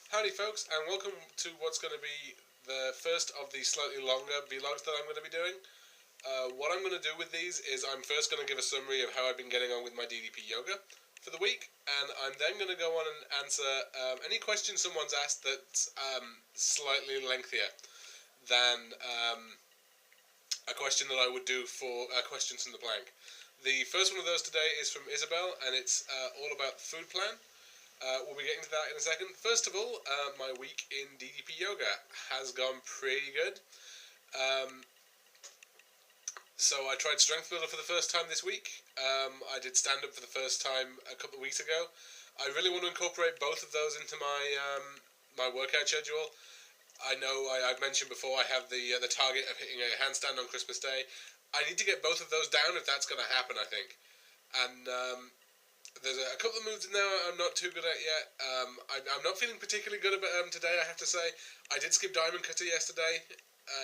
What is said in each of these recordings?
Howdy folks, and welcome to what's going to be the first of the slightly longer vlogs that I'm going to be doing. What I'm going to do with these is I'm first going to give a summary of how I've been getting on with my DDP yoga for the week, and I'm then going to go on and answer any questions someone's asked that's slightly lengthier than a question that I would do for questions from the plank. The first one of those today is from Isabel, and it's all about the food plan. We'll be getting to that in a second. First of all, my week in DDP yoga has gone pretty good. So I tried Strength Builder for the first time this week. I did stand up for the first time a couple of weeks ago. I really want to incorporate both of those into my my workout schedule. I know I've mentioned before I have the target of hitting a handstand on Christmas Day. I need to get both of those down if that's going to happen, I think. And there's a couple of moves in there I'm not too good at yet. I'm not feeling particularly good about them today, I have to say. I did skip Diamond Cutter yesterday.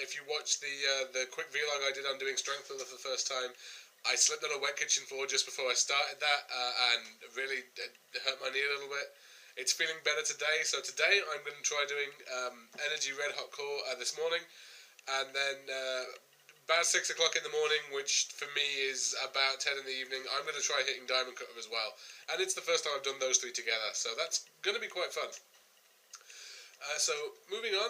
If you watched the quick vlog I did on doing Strength Builder for the first time, I slipped on a wet kitchen floor just before I started that and really hurt my knee a little bit. It's feeling better today, so today I'm going to try doing Energy Red Hot Core this morning, and then about 6 o'clock in the morning, which for me is about 10 in the evening, I'm going to try hitting Diamond Cutter as well. And it's the first time I've done those three together, so that's going to be quite fun. So moving on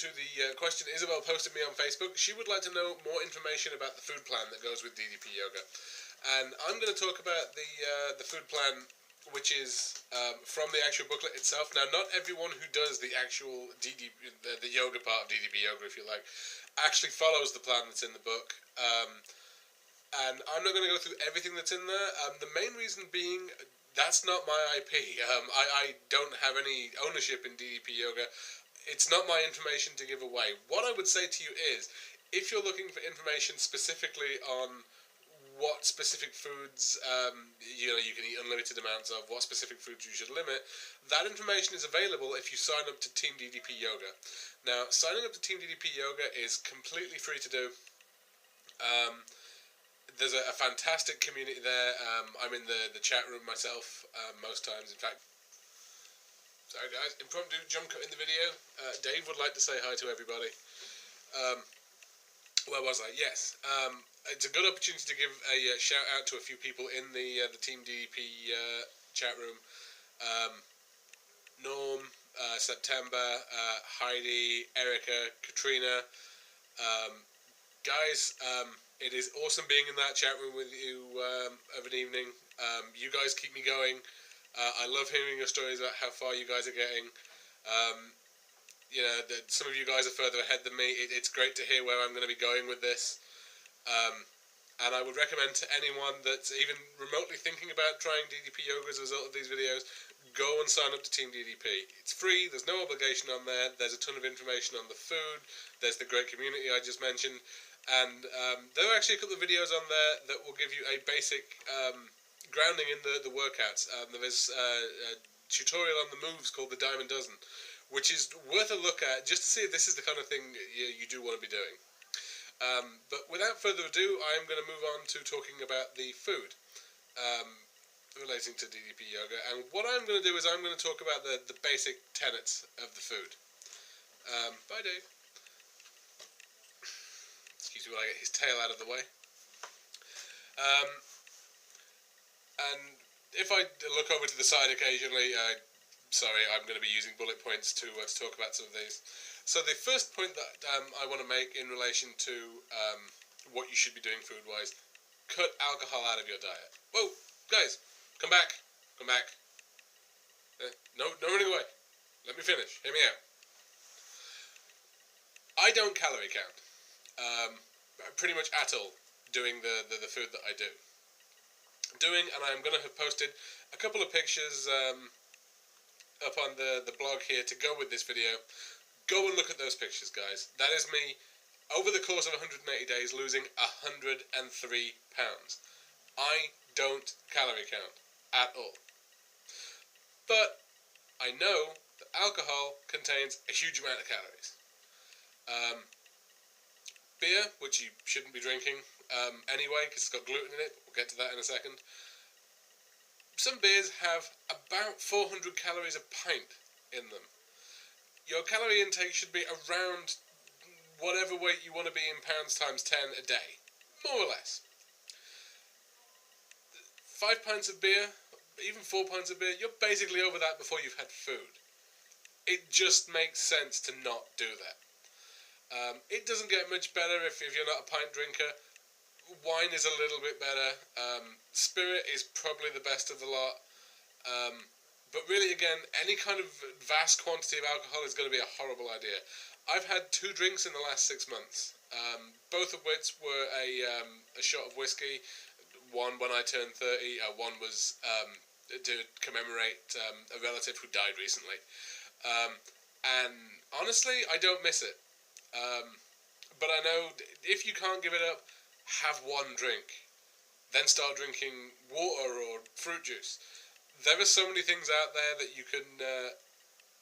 to the question Isabel posted me on Facebook. She would like to know more information about the food plan that goes with DDP yoga. And I'm going to talk about the food plan, which is from the actual booklet itself. Now, not everyone who does the actual the yoga part of DDP yoga, if you like, actually follows the plan that's in the book. And I'm not going to go through everything that's in there. The main reason being that's not my IP. I don't have any ownership in DDP yoga. It's not my information to give away. What I would say to you is, if you're looking for information specifically on what specific foods you can eat unlimited amounts of, what specific foods you should limit, that information is available if you sign up to Team DDP Yoga. Now, signing up to Team DDP Yoga is completely free to do. There's a fantastic community there. I'm in the chat room myself most times, in fact. Sorry guys, impromptu jump cut in the video. Dave would like to say hi to everybody. Where was I? Yes. It's a good opportunity to give a shout out to a few people in the Team DDP chat room. Norm, September, Heidi, Erica, Katrina. Guys, it is awesome being in that chat room with you of an evening. You guys keep me going. I love hearing your stories about how far you guys are getting. Some of you guys are further ahead than me. It's great to hear where I'm going to be going with this. And I would recommend to anyone that's even remotely thinking about trying DDP yoga as a result of these videos, go and sign up to Team DDP. It's free, there's no obligation on there, there's a ton of information on the food, there's the great community I just mentioned, and there are actually a couple of videos on there that will give you a basic grounding in the workouts. There is a tutorial on the moves called the Diamond Dozen, which is worth a look at just to see if this is the kind of thing you do want to be doing. But without further ado, I am going to move on to talking about the food relating to DDP yoga. And what I'm going to do is I'm going to talk about the basic tenets of the food. Bye, Dave. Excuse me while I get his tail out of the way. And if I look over to the side occasionally, sorry, I'm going to be using bullet points to talk about some of these. So the first point that I want to make in relation to what you should be doing food-wise, cut alcohol out of your diet. Whoa, guys, come back. No running away. Let me finish. Hear me out. I don't calorie count, pretty much at all, doing the food that I do. And I'm going to have posted a couple of pictures up on the blog here to go with this video. Go and look at those pictures, guys. That is me, over the course of 180 days, losing 103 pounds. I don't calorie count at all. But I know that alcohol contains a huge amount of calories. Beer, which you shouldn't be drinking anyway, because it's got gluten in it. We'll get to that in a second. Some beers have about 400 calories a pint. in them. Your calorie intake should be around whatever weight you want to be in pounds times 10 a day, more or less. 5 pints of beer, even 4 pints of beer, you're basically over that before you've had food. It just makes sense to not do that. It doesn't get much better if you're not a pint drinker. Wine is a little bit better. Spirit is probably the best of the lot. But really, again, any kind of vast quantity of alcohol is going to be a horrible idea. I've had 2 drinks in the last 6 months, both of which were a shot of whiskey. One when I turned 30, one was to commemorate a relative who died recently. And honestly, I don't miss it. But I know if you can't give it up, have one drink. Then start drinking water or fruit juice. There are so many things out there that you can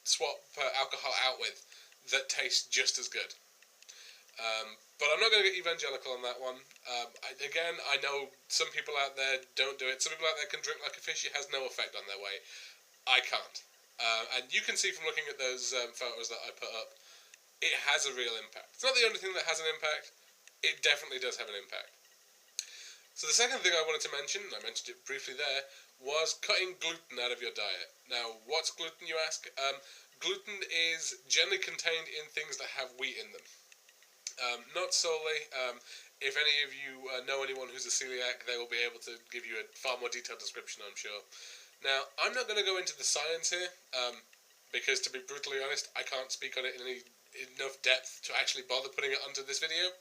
swap alcohol out with that taste just as good. But I'm not going to get evangelical on that one. I know some people out there don't do it. Some people out there can drink like a fish. It has no effect on their weight. I can't. And you can see from looking at those photos that I put up, it has a real impact. It's not the only thing that has an impact. It definitely does have an impact. So the second thing I wanted to mention, I mentioned it briefly there, was cutting gluten out of your diet. Now, what's gluten, you ask? Gluten is generally contained in things that have wheat in them. Not solely. If any of you know anyone who's a celiac, they will be able to give you a far more detailed description, I'm sure. Now, I'm not going to go into the science here, because to be brutally honest, I can't speak on it in enough depth to actually bother putting it onto this video.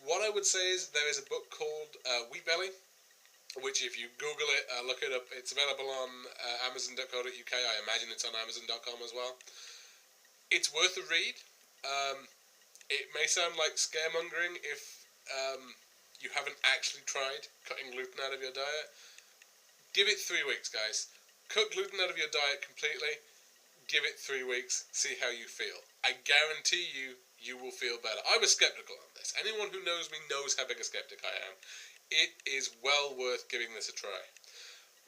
What I would say is there is a book called Wheat Belly, which if you Google it, look it up, it's available on Amazon.co.uk. I imagine it's on Amazon.com as well. It's worth a read. It may sound like scaremongering if you haven't actually tried cutting gluten out of your diet. Give it 3 weeks, guys. Cut gluten out of your diet completely. Give it 3 weeks. See how you feel. I guarantee you, you will feel better. I was skeptical on this. Anyone who knows me knows how big a skeptic I am. It is well worth giving this a try.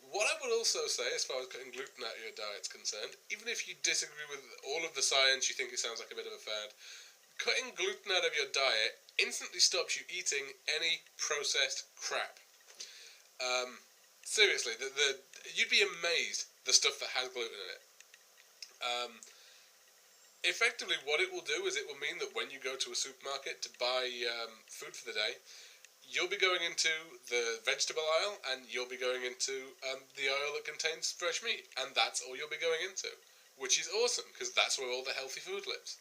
What I would also say, as far as cutting gluten out of your diet is concerned, even if you disagree with all of the science, you think it sounds like a bit of a fad, cutting gluten out of your diet instantly stops you eating any processed crap. Seriously, you'd be amazed the stuff that has gluten in it. Effectively, what it will do is it will mean that when you go to a supermarket to buy food for the day, you'll be going into the vegetable aisle and you'll be going into the aisle that contains fresh meat, and that's all you'll be going into, which is awesome because that's where all the healthy food lives.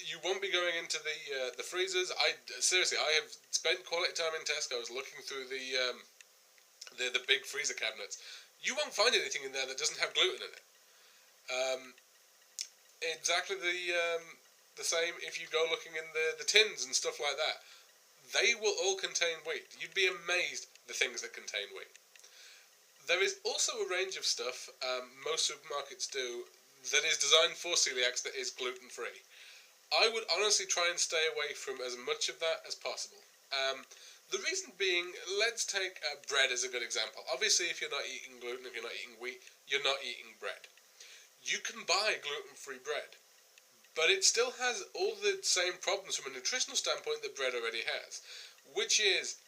You won't be going into the freezers. Seriously, I have spent quality time in Tesco's looking through the big freezer cabinets. You won't find anything in there that doesn't have gluten in it. Exactly the same if you go looking in the tins and stuff like that. They will all contain wheat. You'd be amazed the things that contain wheat. There is also a range of stuff most supermarkets do that is designed for celiacs that is gluten-free. I would honestly try and stay away from as much of that as possible. The reason being, let's take bread as a good example. Obviously, if you're not eating gluten, if you're not eating wheat, you're not eating bread. You can buy gluten-free bread, but it still has all the same problems from a nutritional standpoint that bread already has, which is,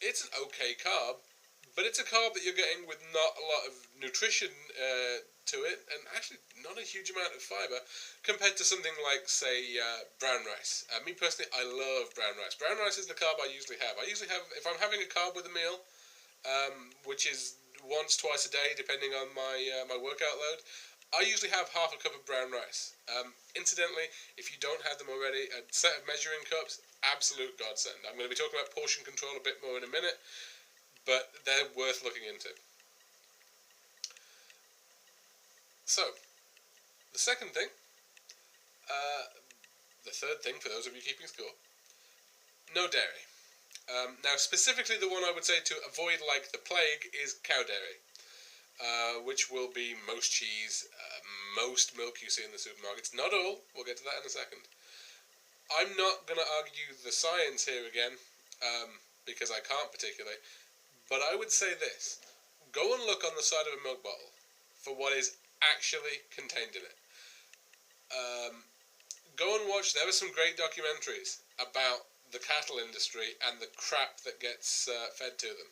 it's an okay carb, but it's a carb that you're getting with not a lot of nutrition to it, and actually not a huge amount of fibre, compared to something like, say, brown rice. Me personally, I love brown rice. Brown rice is the carb I usually have. If I'm having a carb with a meal, which is once, twice a day, depending on my workout load, I usually have half a cup of brown rice. Incidentally, if you don't have them already, a set of measuring cups, absolute godsend. I'm going to be talking about portion control a bit more in a minute, but they're worth looking into. So, the second thing, the third thing for those of you keeping score, no dairy. Now, specifically the one I would say to avoid like the plague is cow dairy, which will be most cheese, most milk you see in the supermarkets. Not all, we'll get to that in a second. I'm not going to argue the science here again, because I can't particularly, but I would say this. Go and look on the side of a milk bottle for what is actually contained in it. Go and watch. There are some great documentaries about the cattle industry and the crap that gets fed to them.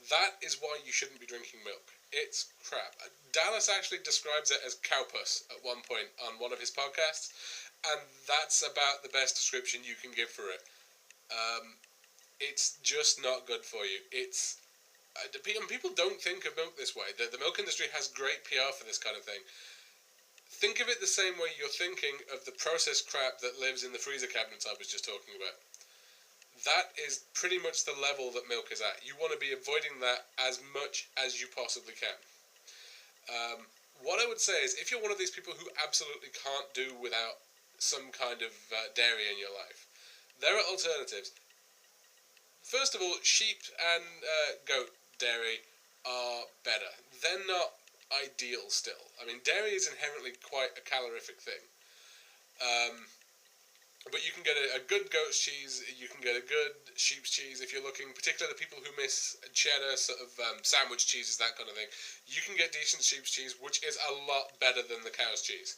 That is why you shouldn't be drinking milk. It's crap. Dallas actually describes it as cowpuss at one point on one of his podcasts, and that's about the best description you can give for it. It's just not good for you. And people don't think of milk this way. The milk industry has great PR for this kind of thing. Think of it the same way you're thinking of the processed crap that lives in the freezer cabinets I was just talking about. That is pretty much the level that milk is at. You want to be avoiding that as much as you possibly can. What I would say is, if you're one of these people who absolutely can't do without some kind of dairy in your life, there are alternatives. First of all, sheep and goat dairy are better. They're not ideal still. I mean, dairy is inherently quite a calorific thing. But you can get a good goat's cheese, you can get a good sheep's cheese. If you're looking, particularly the people who miss cheddar, sort of sandwich cheeses, that kind of thing, you can get decent sheep's cheese, which is a lot better than the cow's cheese.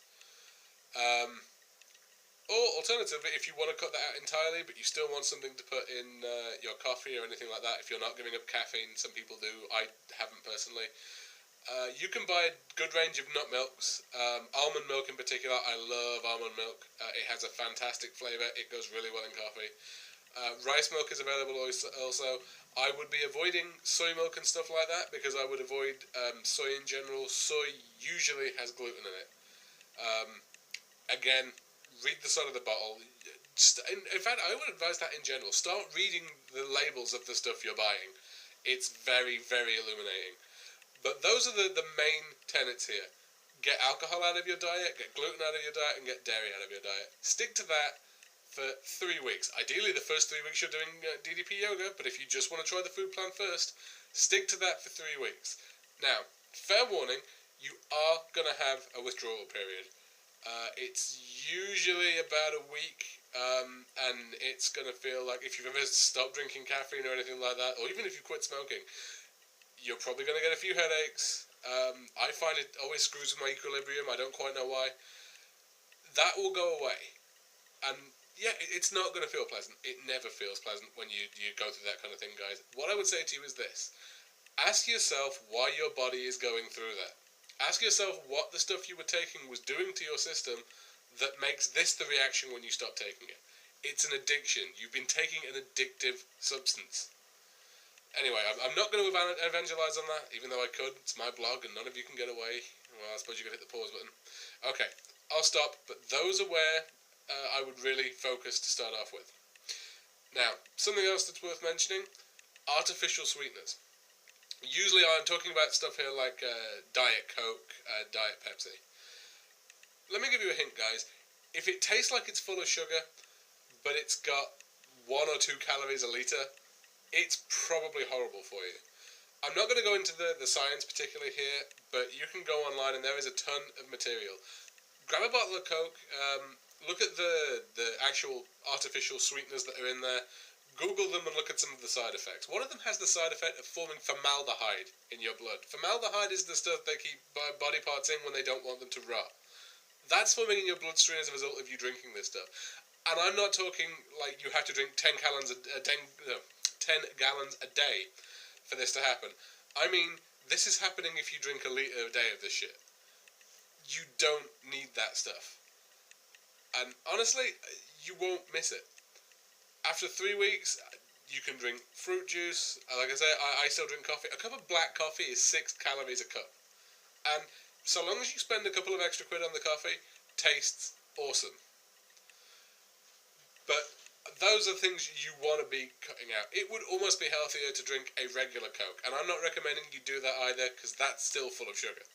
Or alternatively, if you want to cut that out entirely, but you still want something to put in your coffee or anything like that, if you're not giving up caffeine, some people do, I haven't personally. You can buy a good range of nut milks. Almond milk in particular, I love almond milk. It has a fantastic flavour. It goes really well in coffee. Rice milk is available also. I would be avoiding soy milk and stuff like that because I would avoid soy in general. Soy usually has gluten in it. Again, read the side of the bottle. In fact, I would advise that in general. Start reading the labels of the stuff you're buying. It's very, very illuminating. But those are the main tenets here. Get alcohol out of your diet, get gluten out of your diet, and get dairy out of your diet. Stick to that for 3 weeks. Ideally, the first 3 weeks you're doing DDP yoga, but if you just want to try the food plan first, stick to that for 3 weeks. Now, fair warning, you are going to have a withdrawal period. It's usually about a week, and it's going to feel like if you've ever stopped drinking caffeine or anything like that, or even if you quit smoking, you're probably going to get a few headaches. I find it always screws with my equilibrium. I don't quite know why. That will go away. And yeah, it's not going to feel pleasant. It never feels pleasant when you go through that kind of thing, guys. What I would say to you is this. Ask yourself why your body is going through that. Ask yourself what the stuff you were taking was doing to your system that makes this the reaction when you stop taking it. It's an addiction. You've been taking an addictive substance. Anyway, I'm not going to evangelize on that, even though I could. It's my blog and none of you can get away. Well, I suppose you could hit the pause button. Okay, I'll stop, but those are where I would really focus to start off with. Now, something else that's worth mentioning, artificial sweeteners. Usually I'm talking about stuff here like Diet Coke, Diet Pepsi. Let me give you a hint, guys. If it tastes like it's full of sugar, but it's got 1 or 2 calories a litre, it's probably horrible for you. I'm not going to go into the science particularly here, but you can go online and there is a ton of material. Grab a bottle of Coke, look at the actual artificial sweeteners that are in there, Google them and look at some of the side effects. One of them has the side effect of forming formaldehyde in your blood. Formaldehyde is the stuff they keep body parts in when they don't want them to rot. That's forming in your bloodstream as a result of you drinking this stuff. And I'm not talking like you have to drink 10 gallons a day for this to happen. I mean, this is happening if you drink a litre a day of this shit. You don't need that stuff. And honestly, you won't miss it. After 3 weeks, you can drink fruit juice. Like I say, I still drink coffee. A cup of black coffee is 6 calories a cup. And so long as you spend a couple of extra quid on the coffee, tastes awesome. But those are things you want to be cutting out. It would almost be healthier to drink a regular Coke. And I'm not recommending you do that either, because that's still full of sugar.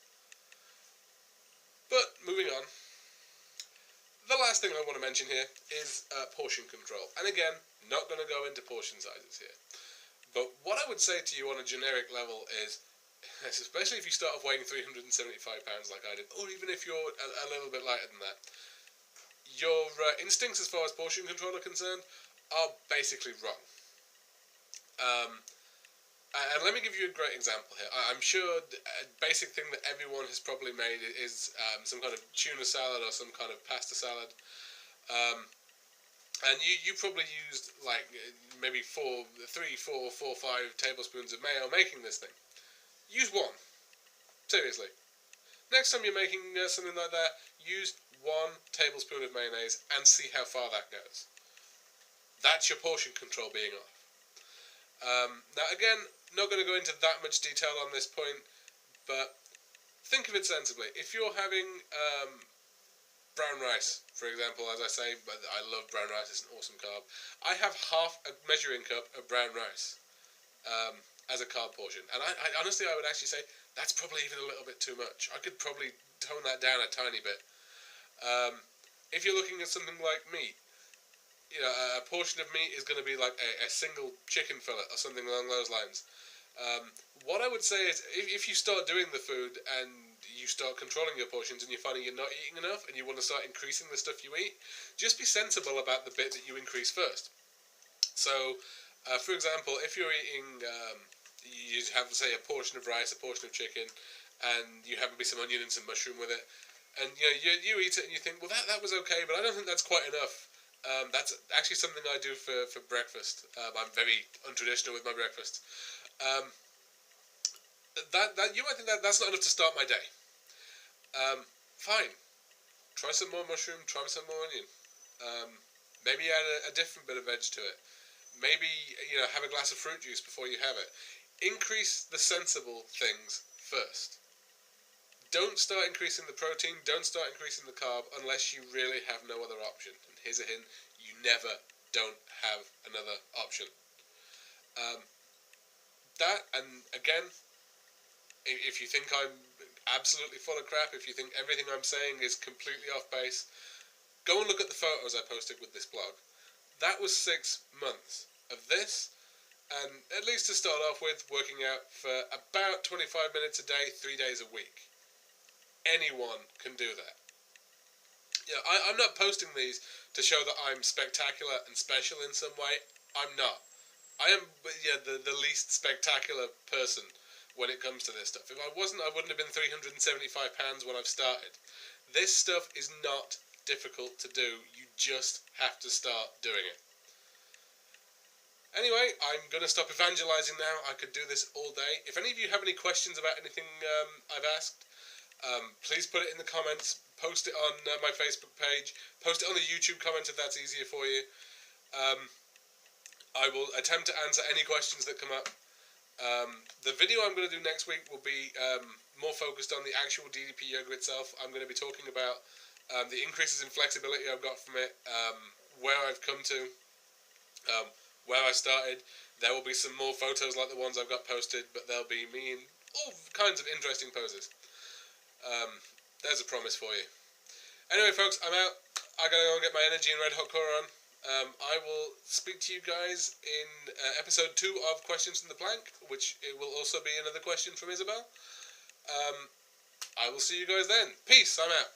But, moving on. The last thing I want to mention here is portion control. And again, not going to go into portion sizes here. But what I would say to you on a generic level is, especially if you start off weighing 375 pounds like I did, or even if you're a little bit lighter than that, your instincts as far as portion control are concerned are basically wrong. And let me give you a great example here. I'm sure a basic thing that everyone has probably made is some kind of tuna salad or some kind of pasta salad. And you probably used like maybe 5 tablespoons of mayo making this thing. Use one. Seriously. Next time you're making something like that, use 1 tablespoon of mayonnaise and see how far that goes. That's your portion control being off. Now again, not going to go into that much detail on this point, but think of it sensibly. If you're having brown rice, for example, as I say, but I love brown rice, it's an awesome carb. I have half a measuring cup of brown rice as a carb portion, and I honestly, I would actually say that's probably even a little bit too much. I could probably tone that down a tiny bit. If you're looking at something like meat, you know, a portion of meat is going to be like a single chicken fillet or something along those lines. What I would say is, if you start doing the food and you start controlling your portions and you're finding you're not eating enough and you want to start increasing the stuff you eat, just be sensible about the bit that you increase first. So, for example, if you're eating, you have, say, a portion of rice, a portion of chicken, and you have maybe some onion and some mushroom with it, and you eat it and you think, well, that was okay, but I don't think that's quite enough. That's actually something I do for breakfast. I'm very untraditional with my breakfast. You might think that's not enough to start my day. Fine. Try some more mushroom, try some more onion. Maybe add a different bit of veg to it. Maybe, have a glass of fruit juice before you have it. Increase the sensible things first. Don't start increasing the protein, don't start increasing the carb unless you really have no other option. And here's a hint, you never don't have another option. That, and again, if you think I'm absolutely full of crap, if you think everything I'm saying is completely off base, go and look at the photos I posted with this blog. That was 6 months of this, and at least to start off with, working out for about 25 minutes a day, 3 days a week. Anyone can do that. I'm not posting these to show that I'm spectacular and special in some way. I'm not. I am the least spectacular person when it comes to this stuff. If I wasn't, I wouldn't have been 375 pounds when I've started. This stuff is not difficult to do. You just have to start doing it. Anyway, I'm going to stop evangelizing now. I could do this all day. If any of you have any questions about anything I've asked, please put it in the comments, post it on my Facebook page, post it on the YouTube comments if that's easier for you. I will attempt to answer any questions that come up. The video I'm going to do next week will be more focused on the actual DDP yoga itself. I'm going to be talking about the increases in flexibility I've got from it, where I've come to, where I started. There will be some more photos like the ones I've got posted, but there'll be me in all kinds of interesting poses. There's a promise for you. Anyway, folks, I'm out. I gotta go and get my energy and red hot core on. I will speak to you guys in episode 2 of Questions from the Plank, which it will also be another question from Isabel. I will see you guys then. Peace. I'm out.